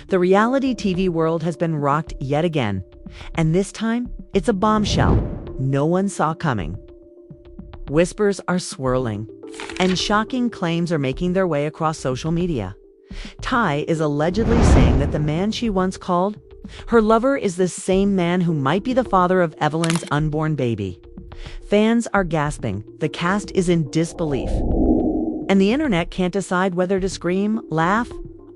The reality TV world has been rocked yet again, and this time, it's a bombshell no one saw coming. Whispers are swirling, and shocking claims are making their way across social media. Ty is allegedly saying that the man she once called her lover is the same man who might be the father of Evelyn's unborn baby. Fans are gasping, the cast is in disbelief, and the internet can't decide whether to scream, laugh,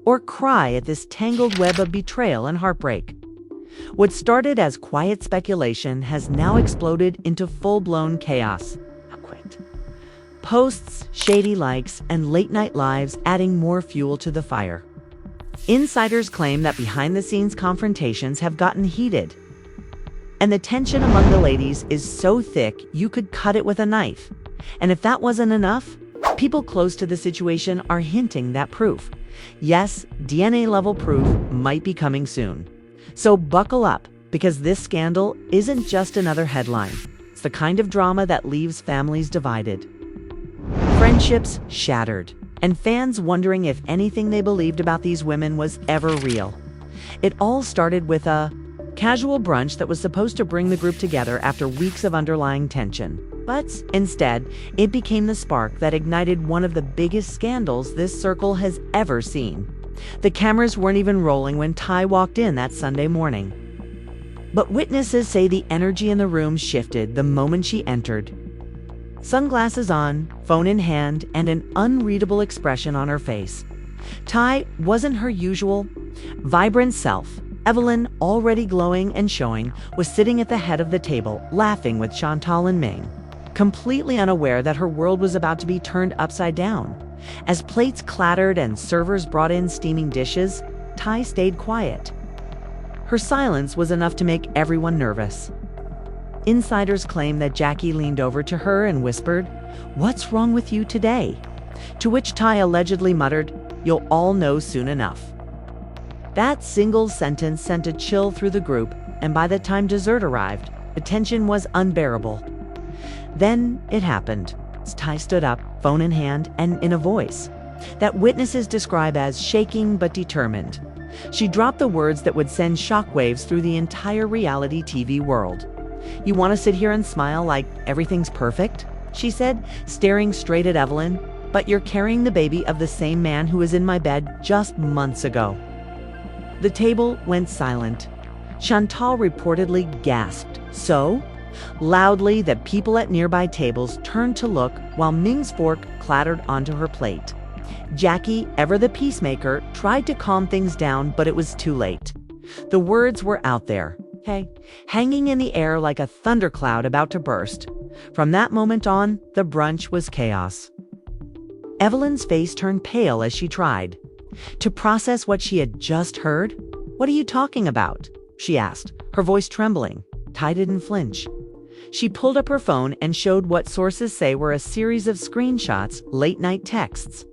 or cry at this tangled web of betrayal and heartbreak. What started as quiet speculation has now exploded into full-blown chaos. Posts, shady likes, and late-night lives adding more fuel to the fire. Insiders claim that behind-the-scenes confrontations have gotten heated, and the tension among the ladies is so thick you could cut it with a knife. And if that wasn't enough, people close to the situation are hinting that proof, yes, DNA-level proof, might be coming soon. So buckle up, because this scandal isn't just another headline. It's the kind of drama that leaves families divided, friendships shattered, and fans wondering if anything they believed about these women was ever real. It all started with a casual brunch that was supposed to bring the group together after weeks of underlying tension. But instead, it became the spark that ignited one of the biggest scandals this circle has ever seen. The cameras weren't even rolling when Ty walked in that Sunday morning. But witnesses say the energy in the room shifted the moment she entered. Sunglasses on, phone in hand, and an unreadable expression on her face. Ty wasn't her usual, vibrant self. Evelyn, already glowing and showing, was sitting at the head of the table, laughing with Chantal and Ming, completely unaware that her world was about to be turned upside down. As plates clattered and servers brought in steaming dishes, Ty stayed quiet. Her silence was enough to make everyone nervous. Insiders claim that Jackie leaned over to her and whispered, "What's wrong with you today?" To which Ty allegedly muttered, "You'll all know soon enough." That single sentence sent a chill through the group, and by the time dessert arrived, the tension was unbearable. Then it happened. Ty stood up, phone in hand, and in a voice that witnesses describe as shaking but determined. She dropped the words that would send shockwaves through the entire reality TV world. "You want to sit here and smile like everything's perfect?" she said, staring straight at Evelyn. "But you're carrying the baby of the same man who was in my bed just months ago." The table went silent. Chantal reportedly gasped, so loudly that people at nearby tables turned to look while Ming's fork clattered onto her plate. Jackie, ever the peacemaker, tried to calm things down, but it was too late. The words were out there, hanging in the air like a thundercloud about to burst. From that moment on, the brunch was chaos. Evelyn's face turned pale as she tried to process what she had just heard. "What are you talking about?" she asked, her voice trembling. Ty didn't flinch. She pulled up her phone and showed what sources say were a series of screenshots, late-night texts,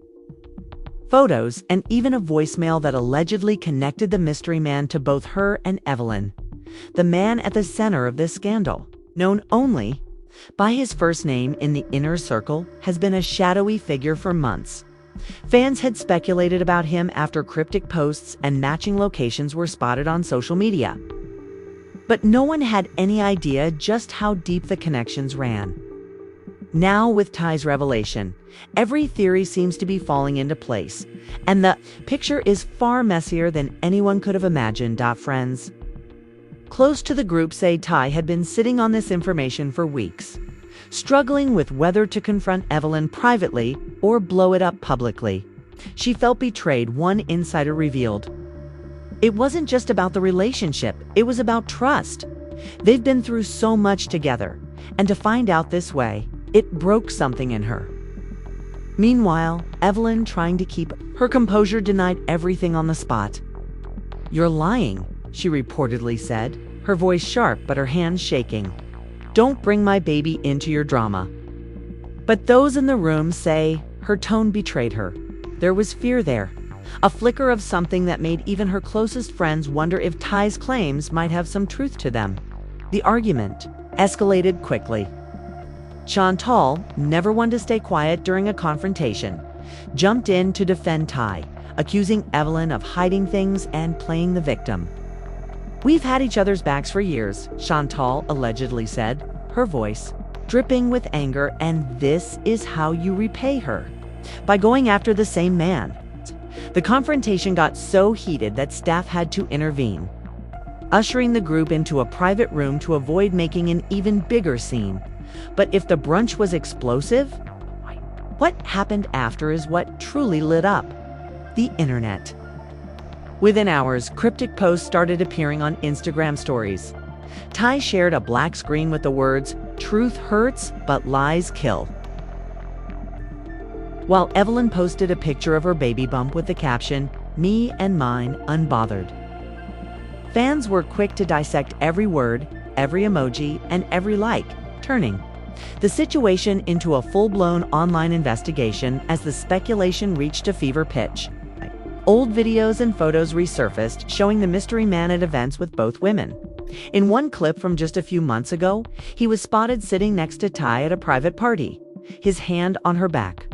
photos, and even a voicemail that allegedly connected the mystery man to both her and Evelyn. The man at the center of this scandal, known only by his first name in the inner circle, has been a shadowy figure for months. Fans had speculated about him after cryptic posts and matching locations were spotted on social media. But no one had any idea just how deep the connections ran. Now, with Ty's revelation, every theory seems to be falling into place, and the picture is far messier than anyone could have imagined. Friends close to the group say Ty had been sitting on this information for weeks, struggling with whether to confront Evelyn privately or blow it up publicly. She felt betrayed, one insider revealed. It wasn't just about the relationship, it was about trust. They've been through so much together, and to find out this way, it broke something in her. Meanwhile, Evelyn, trying to keep her composure, denied everything on the spot. "You're lying," she reportedly said, her voice sharp but her hands shaking. "Don't bring my baby into your drama." But those in the room say her tone betrayed her. There was fear there, a flicker of something that made even her closest friends wonder if Ty's claims might have some truth to them. The argument escalated quickly. Chantal, never one to stay quiet during a confrontation, jumped in to defend Ty, accusing Evelyn of hiding things and playing the victim. "We've had each other's backs for years," Chantal allegedly said, her voice dripping with anger, "and this is how you repay her, by going after the same man." The confrontation got so heated that staff had to intervene, ushering the group into a private room to avoid making an even bigger scene. But if the brunch was explosive, what happened after is what truly lit up the internet. Within hours, cryptic posts started appearing on Instagram stories. Ty shared a black screen with the words, "Truth hurts, but lies kill," while Evelyn posted a picture of her baby bump with the caption, "Me and mine unbothered." Fans were quick to dissect every word, every emoji, and every like, turning the situation into a full-blown online investigation as the speculation reached a fever pitch. Old videos and photos resurfaced showing the mystery man at events with both women. In one clip from just a few months ago, he was spotted sitting next to Ty at a private party, his hand on her back,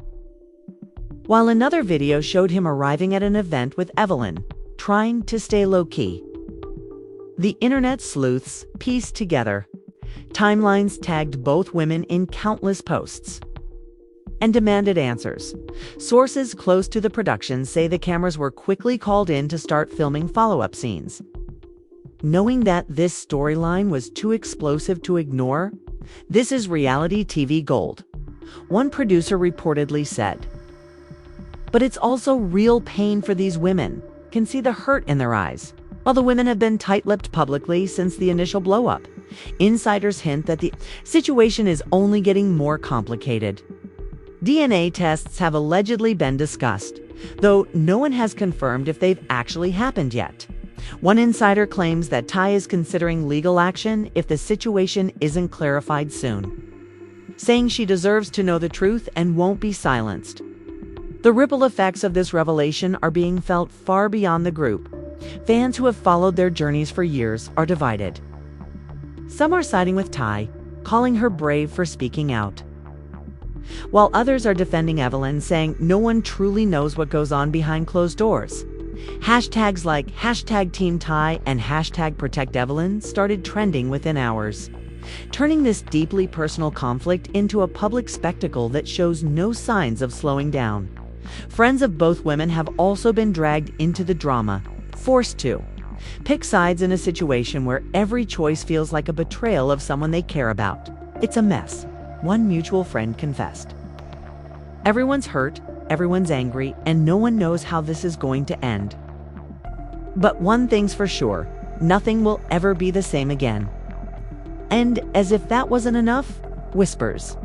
while another video showed him arriving at an event with Evelyn, trying to stay low-key. The internet sleuths pieced together timelines, tagged both women in countless posts, and demanded answers. Sources close to the production say the cameras were quickly called in to start filming follow-up scenes. Knowing that this storyline was too explosive to ignore, "This is reality TV gold," one producer reportedly said. But it's also real pain for these women. Can see the hurt in their eyes. While the women have been tight-lipped publicly since the initial blow-up, insiders hint that the situation is only getting more complicated. DNA tests have allegedly been discussed, though no one has confirmed if they've actually happened yet. One insider claims that Ty is considering legal action if the situation isn't clarified soon, saying she deserves to know the truth and won't be silenced. The ripple effects of this revelation are being felt far beyond the group. Fans who have followed their journeys for years are divided. Some are siding with Ty, calling her brave for speaking out, while others are defending Evelyn, saying no one truly knows what goes on behind closed doors. Hashtags like #TeamTy and #ProtectEvelyn started trending within hours, turning this deeply personal conflict into a public spectacle that shows no signs of slowing down. Friends of both women have also been dragged into the drama, forced to pick sides in a situation where every choice feels like a betrayal of someone they care about. "It's a mess," one mutual friend confessed. "Everyone's hurt, everyone's angry, and no one knows how this is going to end. But one thing's for sure, nothing will ever be the same again." And as if that wasn't enough, whispers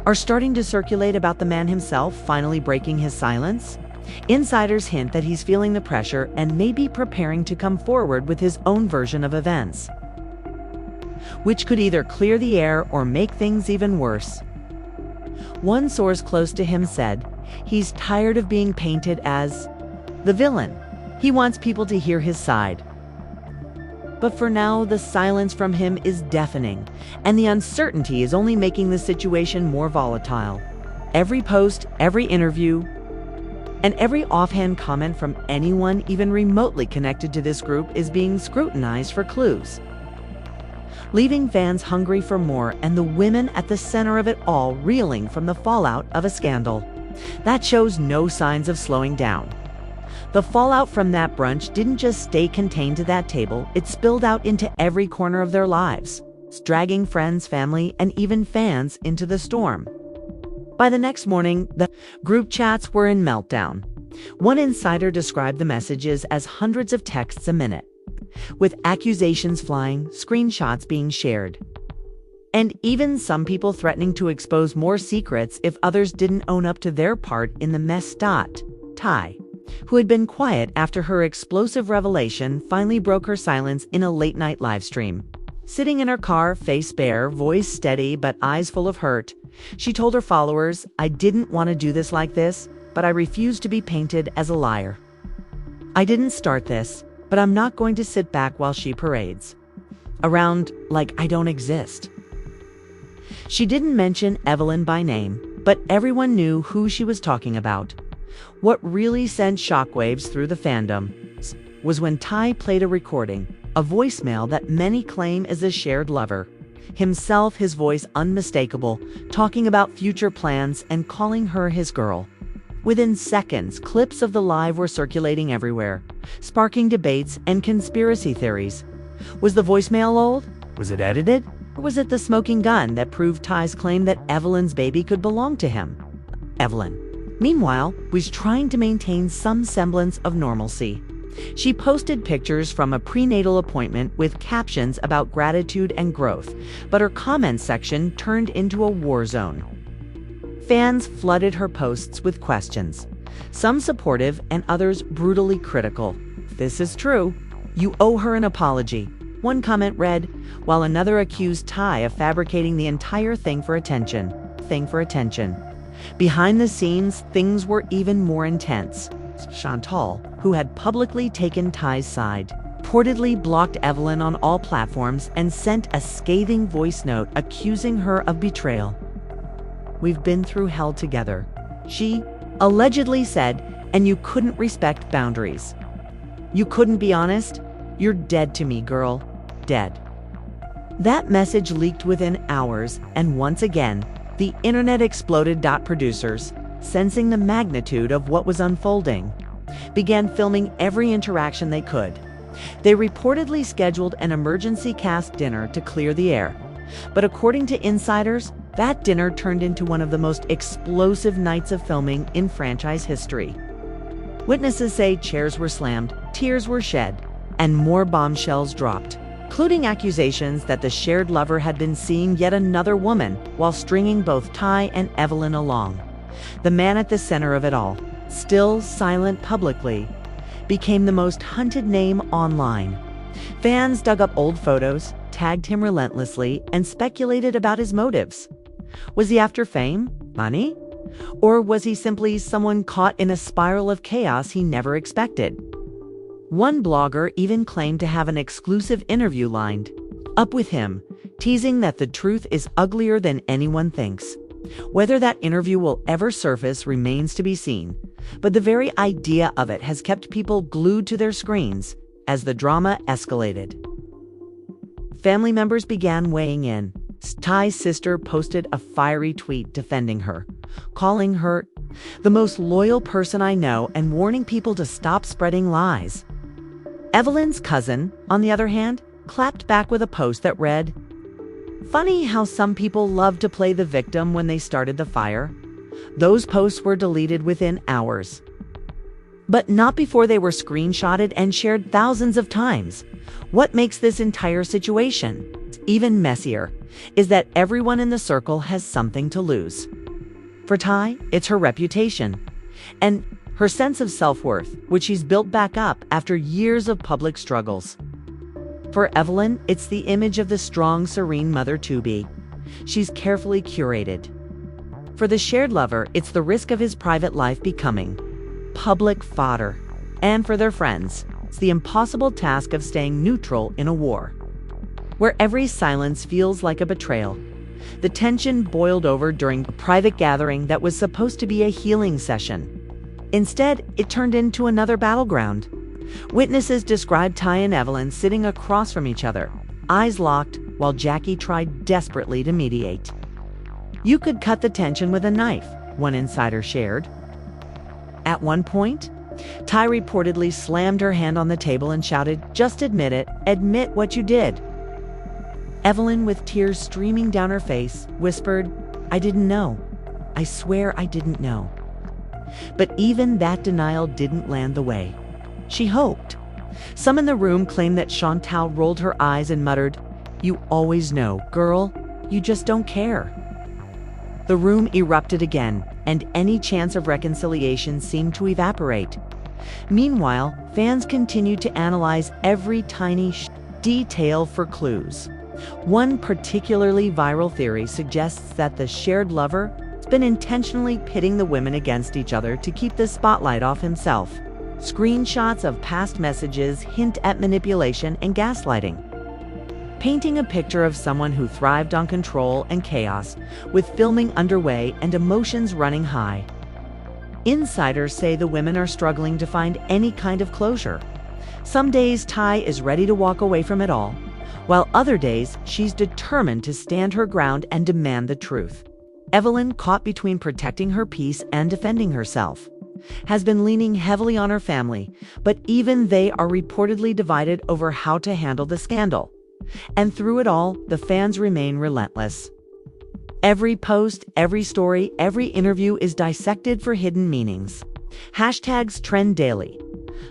are starting to circulate about the man himself finally breaking his silence. Insiders hint that he's feeling the pressure and may be preparing to come forward with his own version of events, which could either clear the air or make things even worse. One source close to him said he's tired of being painted as the villain. He wants people to hear his side. But for now, the silence from him is deafening, and the uncertainty is only making the situation more volatile. Every post, every interview, and every offhand comment from anyone even remotely connected to this group is being scrutinized for clues, leaving fans hungry for more and the women at the center of it all reeling from the fallout of a scandal that shows no signs of slowing down. The fallout from that brunch didn't just stay contained to that table, it spilled out into every corner of their lives, dragging friends, family, and even fans into the storm. By the next morning, the group chats were in meltdown. One insider described the messages as hundreds of texts a minute, with accusations flying, screenshots being shared, and even some people threatening to expose more secrets if others didn't own up to their part in the mess. Ty, who had been quiet after her explosive revelation, finally broke her silence in a late-night livestream. Sitting in her car, face bare, voice steady, but eyes full of hurt, she told her followers, "I didn't want to do this like this, but I refuse to be painted as a liar. I didn't start this, but I'm not going to sit back while she parades around like I don't exist." She didn't mention Evelyn by name, but everyone knew who she was talking about. What really sent shockwaves through the fandom was when Ty played a recording, a voicemail that many claim is a shared lover. Himself, his voice unmistakable, talking about future plans and calling her his girl. Within seconds, clips of the live were circulating everywhere, sparking debates and conspiracy theories. Was the voicemail old? Was it edited? Or was it the smoking gun that proved Ty's claim that Evelyn's baby could belong to him? Evelyn, meanwhile, was trying to maintain some semblance of normalcy. She posted pictures from a prenatal appointment with captions about gratitude and growth, but her comments section turned into a war zone. Fans flooded her posts with questions, some supportive and others brutally critical. "This is true. You owe her an apology," one comment read, while another accused Ty of fabricating the entire thing for attention. Behind the scenes, things were even more intense. Chantal, who had publicly taken Ty's side, reportedly blocked Evelyn on all platforms and sent a scathing voice note accusing her of betrayal. "We've been through hell together," she allegedly said, "and you couldn't respect boundaries. You couldn't be honest? You're dead to me, girl. Dead." That message leaked within hours, and once again, the internet exploded. Producers, sensing the magnitude of what was unfolding, began filming every interaction they could. They reportedly scheduled an emergency cast dinner to clear the air, but according to insiders, that dinner turned into one of the most explosive nights of filming in franchise history. Witnesses say chairs were slammed, tears were shed, and more bombshells dropped, including accusations that the shared lover had been seeing yet another woman while stringing both Ty and Evelyn along. The man at the center of it all, still silent publicly, became the most hunted name online. Fans dug up old photos, tagged him relentlessly, and speculated about his motives. Was he after fame? Money? Or was he simply someone caught in a spiral of chaos he never expected? One blogger even claimed to have an exclusive interview lined up with him, teasing that the truth is uglier than anyone thinks. Whether that interview will ever surface remains to be seen, but the very idea of it has kept people glued to their screens as the drama escalated. Family members began weighing in. Ty's sister posted a fiery tweet defending her, calling her the most loyal person I know and warning people to stop spreading lies. Evelyn's cousin, on the other hand, clapped back with a post that read, "Funny how some people love to play the victim when they started the fire." Those posts were deleted within hours, but not before they were screenshotted and shared thousands of times. What makes this entire situation even messier is that everyone in the circle has something to lose. For Ty, it's her reputation and her sense of self-worth, which she's built back up after years of public struggles. For Evelyn, it's the image of the strong, serene mother-to-be she's carefully curated. For the shared lover, it's the risk of his private life becoming public fodder. And for their friends, it's the impossible task of staying neutral in a war where every silence feels like a betrayal. The tension boiled over during a private gathering that was supposed to be a healing session. Instead, it turned into another battleground. Witnesses described Ty and Evelyn sitting across from each other, eyes locked, while Jackie tried desperately to mediate. "You could cut the tension with a knife," one insider shared. At one point, Ty reportedly slammed her hand on the table and shouted, "Just admit it. Admit what you did." Evelyn, with tears streaming down her face, whispered, "I didn't know. I swear I didn't know." But even that denial didn't land the way she hoped. Some in the room claimed that Chantal rolled her eyes and muttered, "You always know, girl. You just don't care." The room erupted again, and any chance of reconciliation seemed to evaporate. Meanwhile, fans continued to analyze every tiny detail for clues. One particularly viral theory suggests that the shared lover has been intentionally pitting the women against each other to keep the spotlight off himself. Screenshots of past messages hint at manipulation and gaslighting, painting a picture of someone who thrived on control and chaos, with filming underway and emotions running high. Insiders say the women are struggling to find any kind of closure. Some days Ty is ready to walk away from it all, while other days she's determined to stand her ground and demand the truth. Evelyn, caught between protecting her peace and defending herself, has been leaning heavily on her family, but even they are reportedly divided over how to handle the scandal. And through it all, the fans remain relentless. Every post, every story, every interview is dissected for hidden meanings. Hashtags trend daily.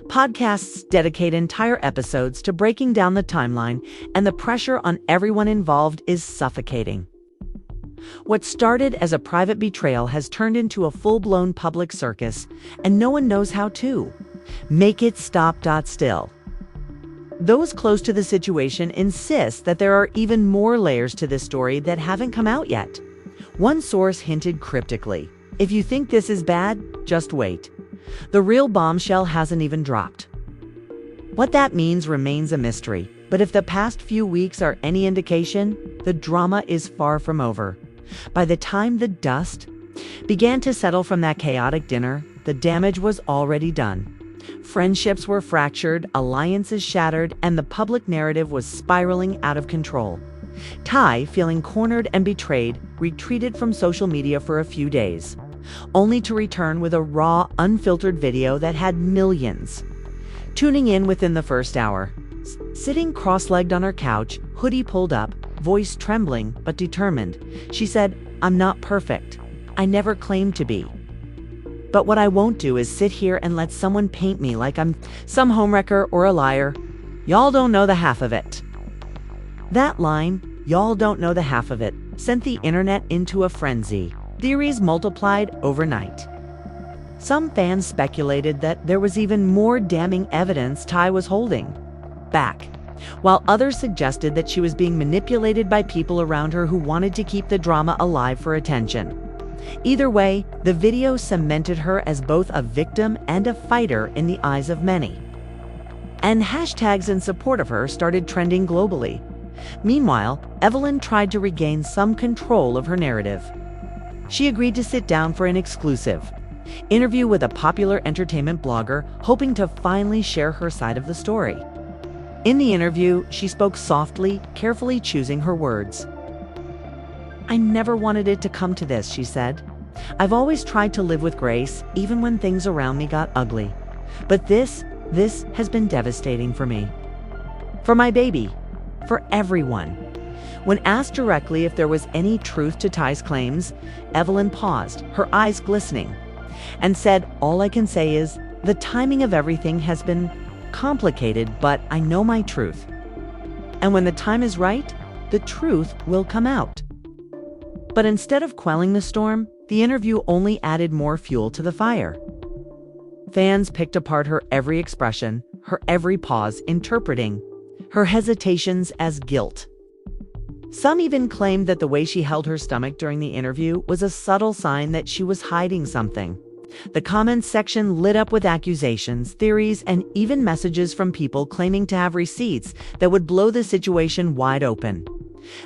Podcasts dedicate entire episodes to breaking down the timeline, and the pressure on everyone involved is suffocating. What started as a private betrayal has turned into a full-blown public circus, and no one knows how to make it stop. Still, those close to the situation insist that there are even more layers to this story that haven't come out yet. One source hinted cryptically, "If you think this is bad, just wait. The real bombshell hasn't even dropped." What that means remains a mystery, but if the past few weeks are any indication, the drama is far from over. By the time the dust began to settle from that chaotic dinner, the damage was already done. Friendships were fractured, alliances shattered, and the public narrative was spiraling out of control. Ty, feeling cornered and betrayed, retreated from social media for a few days, only to return with a raw, unfiltered video that had millions tuning in within the first hour. Sitting cross-legged on her couch, hoodie pulled up, voice trembling but determined, she said, "I'm not perfect. I never claimed to be. But what I won't do is sit here and let someone paint me like I'm some homewrecker or a liar. Y'all don't know the half of it." That line, "y'all don't know the half of it," sent the internet into a frenzy. Theories multiplied overnight. Some fans speculated that there was even more damning evidence Ty was holding back, while others suggested that she was being manipulated by people around her who wanted to keep the drama alive for attention. Either way, the video cemented her as both a victim and a fighter in the eyes of many. And hashtags in support of her started trending globally. Meanwhile, Evelyn tried to regain some control of her narrative. She agreed to sit down for an exclusive interview with a popular entertainment blogger, hoping to finally share her side of the story. In the interview, she spoke softly, carefully choosing her words. "I never wanted it to come to this," she said. "I've always tried to live with grace, even when things around me got ugly. But this has been devastating for me. For my baby. For everyone." When asked directly if there was any truth to Ty's claims, Evelyn paused, her eyes glistening, and said, "All I can say is, the timing of everything has been complicated, but I know my truth. And when the time is right, the truth will come out." But instead of quelling the storm, the interview only added more fuel to the fire. Fans picked apart her every expression, her every pause, interpreting her hesitations as guilt. Some even claimed that the way she held her stomach during the interview was a subtle sign that she was hiding something. The comments section lit up with accusations, theories, and even messages from people claiming to have receipts that would blow the situation wide open.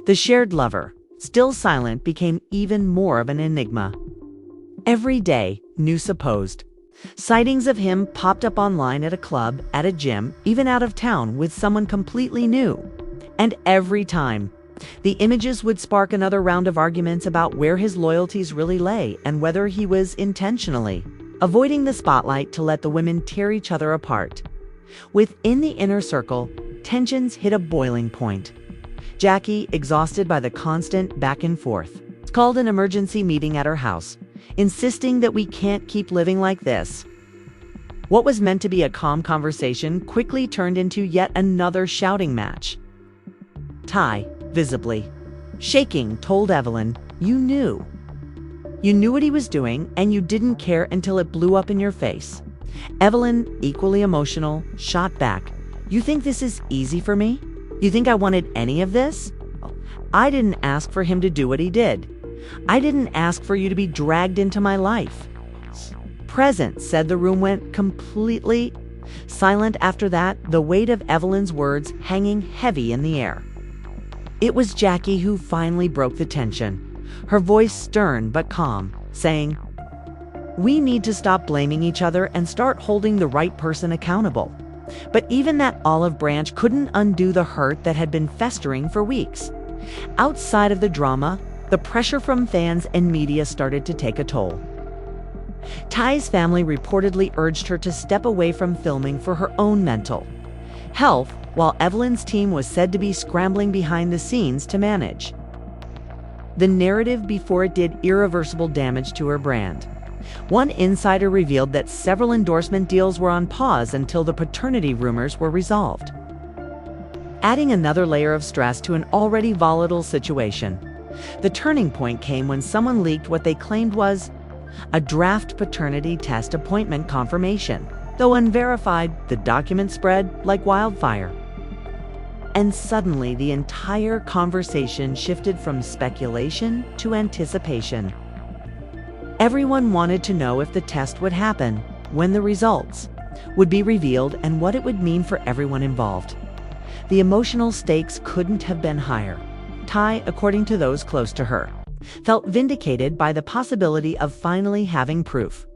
The shared lover, still silent, became even more of an enigma. Every day, new supposed sightings of him popped up online, at a club, at a gym, even out of town with someone completely new. And every time, the images would spark another round of arguments about where his loyalties really lay and whether he was intentionally avoiding the spotlight to let the women tear each other apart. Within the inner circle, tensions hit a boiling point. Jackie, exhausted by the constant back and forth, called an emergency meeting at her house, insisting that we can't keep living like this. What was meant to be a calm conversation quickly turned into yet another shouting match. Ty, visibly shaking, told Evelyn, "You knew. You knew what he was doing, and you didn't care until it blew up in your face." Evelyn, equally emotional, shot back, "You think this is easy for me? You think I wanted any of this? I didn't ask for him to do what he did. I didn't ask for you to be dragged into my life." "Present," said. The room went completely silent after that, the weight of Evelyn's words hanging heavy in the air. It was Jackie who finally broke the tension, her voice stern but calm, saying, We need to stop blaming each other and start holding the right person accountable. But even that olive branch couldn't undo the hurt that had been festering for weeks. Outside of the drama, the pressure from fans and media started to take a toll. Ty's family reportedly urged her to step away from filming for her own mental health, while Evelyn's team was said to be scrambling behind the scenes to manage the narrative before it did irreversible damage to her brand. One insider revealed that several endorsement deals were on pause until the paternity rumors were resolved, adding another layer of stress to an already volatile situation. The turning point came when someone leaked what they claimed was a draft paternity test appointment confirmation. Though unverified, the document spread like wildfire. And suddenly, the entire conversation shifted from speculation to anticipation. Everyone wanted to know if the test would happen, when the results would be revealed, and what it would mean for everyone involved. The emotional stakes couldn't have been higher. Ty, according to those close to her, felt vindicated by the possibility of finally having proof.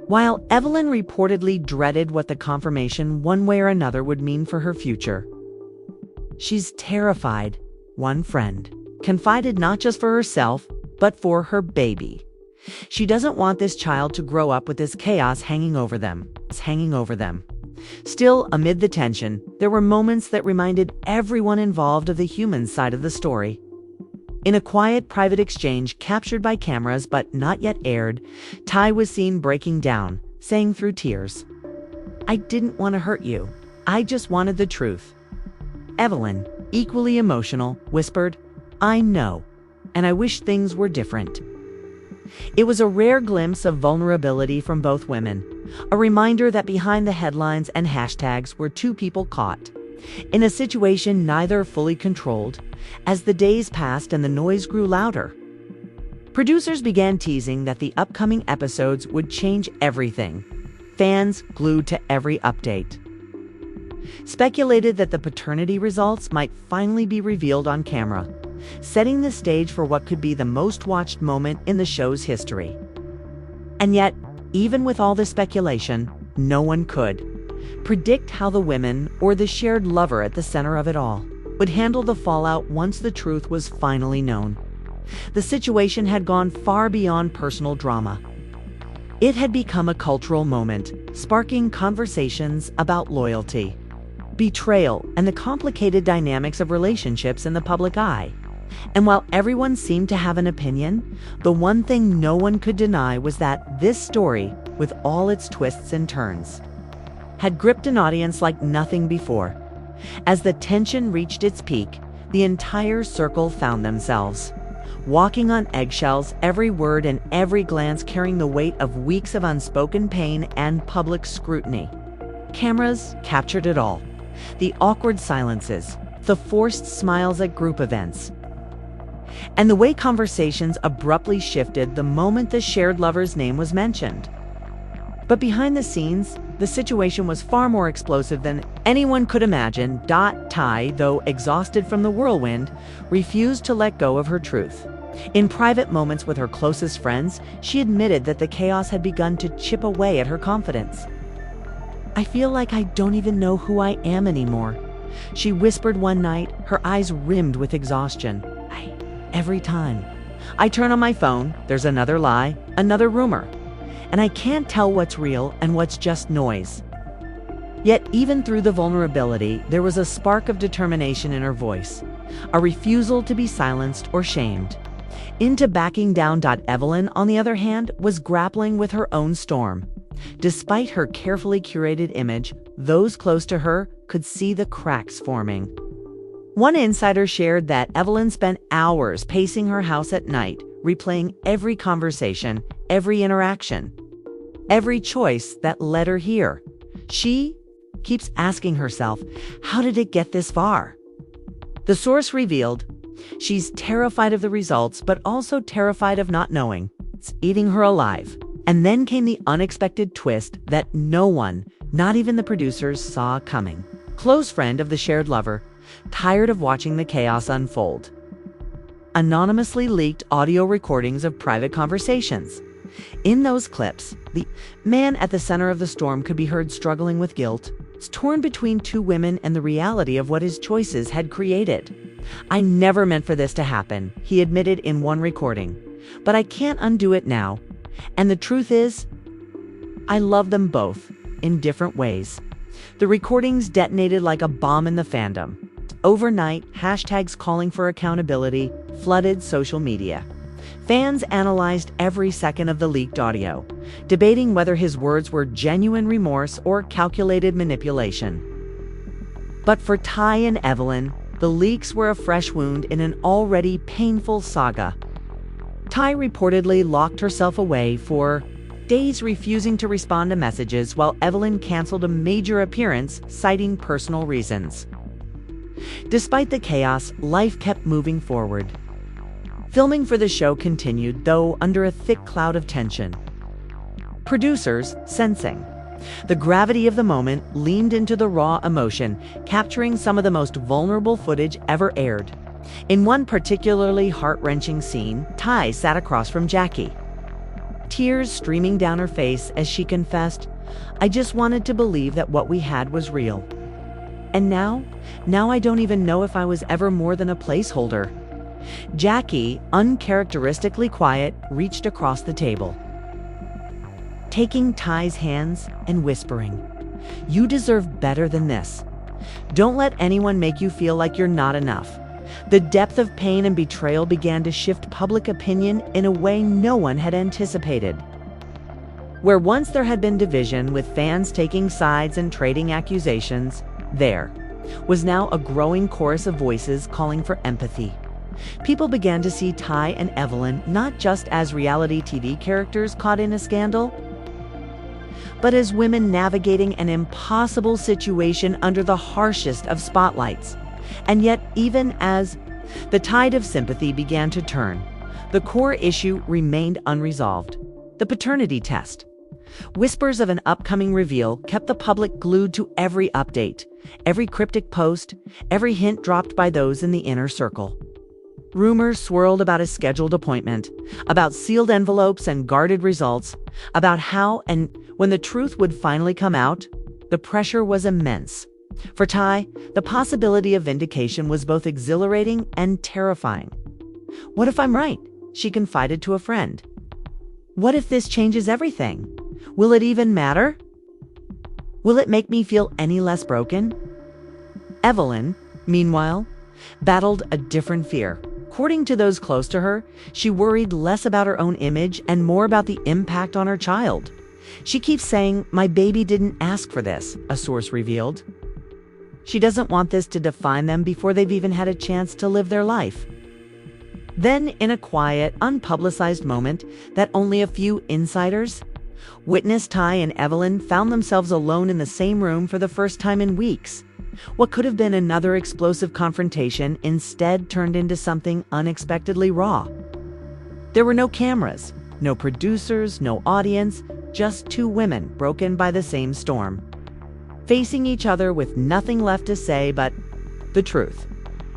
While Evelyn reportedly dreaded what the confirmation one way or another would mean for her future, she's terrified, one friend confided, not just for herself, but for her baby. She doesn't want this child to grow up with this chaos hanging over them. Still, amid the tension, there were moments that reminded everyone involved of the human side of the story. In a quiet, private exchange captured by cameras but not yet aired, Ty was seen breaking down, saying through tears, "I didn't want to hurt you. I just wanted the truth." Evelyn, equally emotional, whispered, "I know, and I wish things were different." It was a rare glimpse of vulnerability from both women, a reminder that behind the headlines and hashtags were two people caught in a situation neither fully controlled. As the days passed and the noise grew louder, producers began teasing that the upcoming episodes would change everything. Fans, glued to every update, speculated that the paternity results might finally be revealed on camera, setting the stage for what could be the most watched moment in the show's history. And yet, even with all the speculation, no one could predict how the women, or the shared lover at the center of it all, would handle the fallout once the truth was finally known. The situation had gone far beyond personal drama. It had become a cultural moment, sparking conversations about loyalty, betrayal, and the complicated dynamics of relationships in the public eye. And while everyone seemed to have an opinion, the one thing no one could deny was that this story, with all its twists and turns, had gripped an audience like nothing before. As the tension reached its peak, the entire circle found themselves walking on eggshells, every word and every glance carrying the weight of weeks of unspoken pain and public scrutiny. Cameras captured it all. The awkward silences, the forced smiles at group events, and the way conversations abruptly shifted the moment the shared lover's name was mentioned. But behind the scenes, the situation was far more explosive than anyone could imagine. Ty, though exhausted from the whirlwind, refused to let go of her truth. In private moments with her closest friends, she admitted that the chaos had begun to chip away at her confidence. "I feel like I don't even know who I am anymore," she whispered one night, her eyes rimmed with exhaustion. Every time I turn on my phone, there's another lie, another rumor, and I can't tell what's real and what's just noise." Yet even through the vulnerability, there was a spark of determination in her voice, a refusal to be silenced or shamed into backing down. Evelyn, on the other hand, was grappling with her own storm. Despite her carefully curated image, those close to her could see the cracks forming. One insider shared that Evelyn spent hours pacing her house at night, replaying every conversation, every interaction, every choice that led her here. She keeps asking herself, how did it get this far? The source revealed, she's terrified of the results, but also terrified of not knowing. It's eating her alive. And then came the unexpected twist that no one, not even the producers, saw coming. Close friend of the shared lover, tired of watching the chaos unfold, anonymously leaked audio recordings of private conversations. In those clips, the man at the center of the storm could be heard struggling with guilt, torn between two women and the reality of what his choices had created. "I never meant for this to happen," he admitted in one recording, "but I can't undo it now. And the truth is, I love them both in different ways." The recordings detonated like a bomb in the fandom. Overnight, hashtags calling for accountability flooded social media. Fans analyzed every second of the leaked audio, debating whether his words were genuine remorse or calculated manipulation. But for Ty and Evelyn, the leaks were a fresh wound in an already painful saga. Ty reportedly locked herself away for days, refusing to respond to messages, while Evelyn canceled a major appearance, citing personal reasons. Despite the chaos, life kept moving forward. Filming for the show continued, though under a thick cloud of tension. Producers, sensing the gravity of the moment, leaned into the raw emotion, capturing some of the most vulnerable footage ever aired. In one particularly heart-wrenching scene, Ty sat across from Jackie, tears streaming down her face as she confessed, "I just wanted to believe that what we had was real. And now I don't even know if I was ever more than a placeholder." Jackie, uncharacteristically quiet, reached across the table, taking Ty's hands and whispering, "You deserve better than this. Don't let anyone make you feel like you're not enough." The depth of pain and betrayal began to shift public opinion in a way no one had anticipated. Where once there had been division, with fans taking sides and trading accusations, there was now a growing chorus of voices calling for empathy. People began to see Ty and Evelyn not just as reality TV characters caught in a scandal, but as women navigating an impossible situation under the harshest of spotlights. And yet, even as the tide of sympathy began to turn, the core issue remained unresolved: the paternity test. Whispers of an upcoming reveal kept the public glued to every update, every cryptic post, every hint dropped by those in the inner circle. Rumors swirled about a scheduled appointment, about sealed envelopes and guarded results, about how and when the truth would finally come out. The pressure was immense. For Ty, the possibility of vindication was both exhilarating and terrifying. "What if I'm right?" she confided to a friend. "What if this changes everything? Will it even matter? Will it make me feel any less broken?" Evelyn, meanwhile, battled a different fear. According to those close to her, she worried less about her own image and more about the impact on her child. "She keeps saying, 'My baby didn't ask for this,'" a source revealed. "She doesn't want this to define them before they've even had a chance to live their life." Then, in a quiet, unpublicized moment that only a few insiders witnessed, Ty and Evelyn found themselves alone in the same room for the first time in weeks. What could have been another explosive confrontation instead turned into something unexpectedly raw. There were no cameras, no producers, no audience, just two women broken by the same storm, facing each other with nothing left to say but the truth.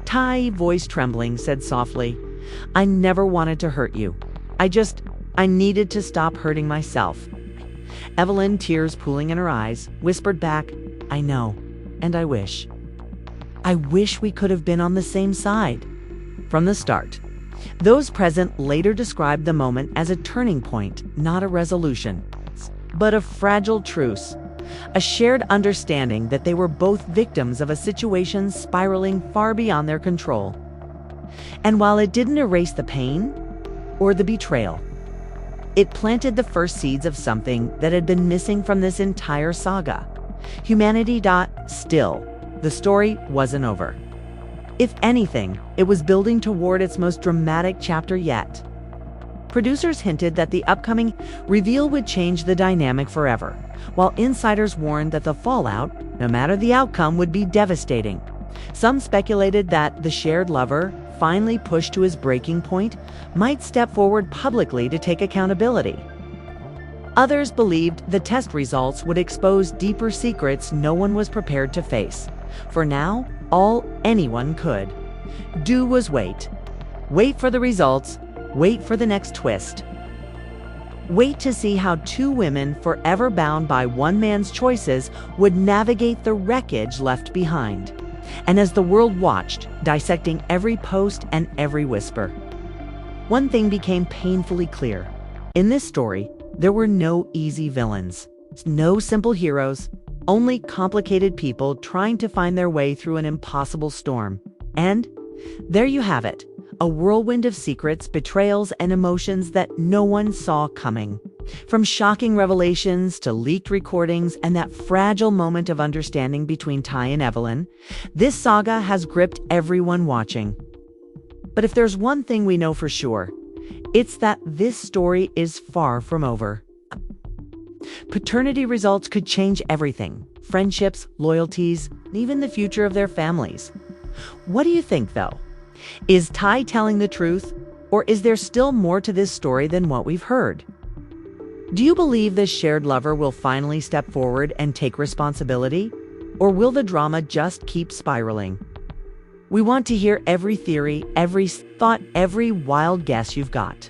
Ty, voice trembling, said softly, "I never wanted to hurt you. I needed to stop hurting myself." Evelyn, tears pooling in her eyes, whispered back, "I know, and I wish. I wish we could have been on the same side from the start." Those present later described the moment as a turning point, not a resolution, but a fragile truce, a shared understanding that they were both victims of a situation spiraling far beyond their control. And while it didn't erase the pain or the betrayal, it planted the first seeds of something that had been missing from this entire saga. Humanity. Still, the story wasn't over. If anything, it was building toward its most dramatic chapter yet. Producers hinted that the upcoming reveal would change the dynamic forever, while insiders warned that the fallout, no matter the outcome, would be devastating. Some speculated that the shared lover, finally pushed to his breaking point, might step forward publicly to take accountability. Others believed the test results would expose deeper secrets no one was prepared to face. For now, all anyone could do was wait. Wait for the results, wait for the next twist. Wait to see how two women forever bound by one man's choices would navigate the wreckage left behind. And as the world watched, dissecting every post and every whisper, one thing became painfully clear. In this story, there were no easy villains, no simple heroes, only complicated people trying to find their way through an impossible storm. And there you have it, a whirlwind of secrets, betrayals, and emotions that no one saw coming. From shocking revelations to leaked recordings and that fragile moment of understanding between Ty and Evelyn, this saga has gripped everyone watching. But if there's one thing we know for sure, it's that this story is far from over. Paternity results could change everything: friendships, loyalties, and even the future of their families. What do you think, though? Is Ty telling the truth, or is there still more to this story than what we've heard? Do you believe this shared lover will finally step forward and take responsibility, or will the drama just keep spiraling? We want to hear every theory, every thought, every wild guess you've got.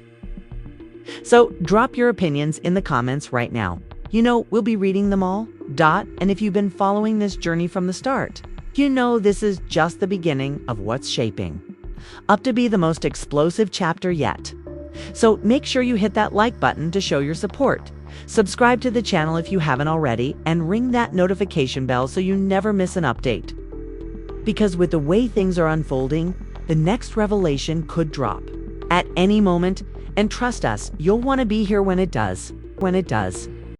So drop your opinions in the comments right now. We'll be reading them all. And if you've been following this journey from the start, this is just the beginning of what's shaping up to be the most explosive chapter yet. So make sure you hit that like button to show your support. Subscribe to the channel if you haven't already, and ring that notification bell so you never miss an update. Because with the way things are unfolding, the next revelation could drop at any moment, and trust us, you'll want to be here when it does.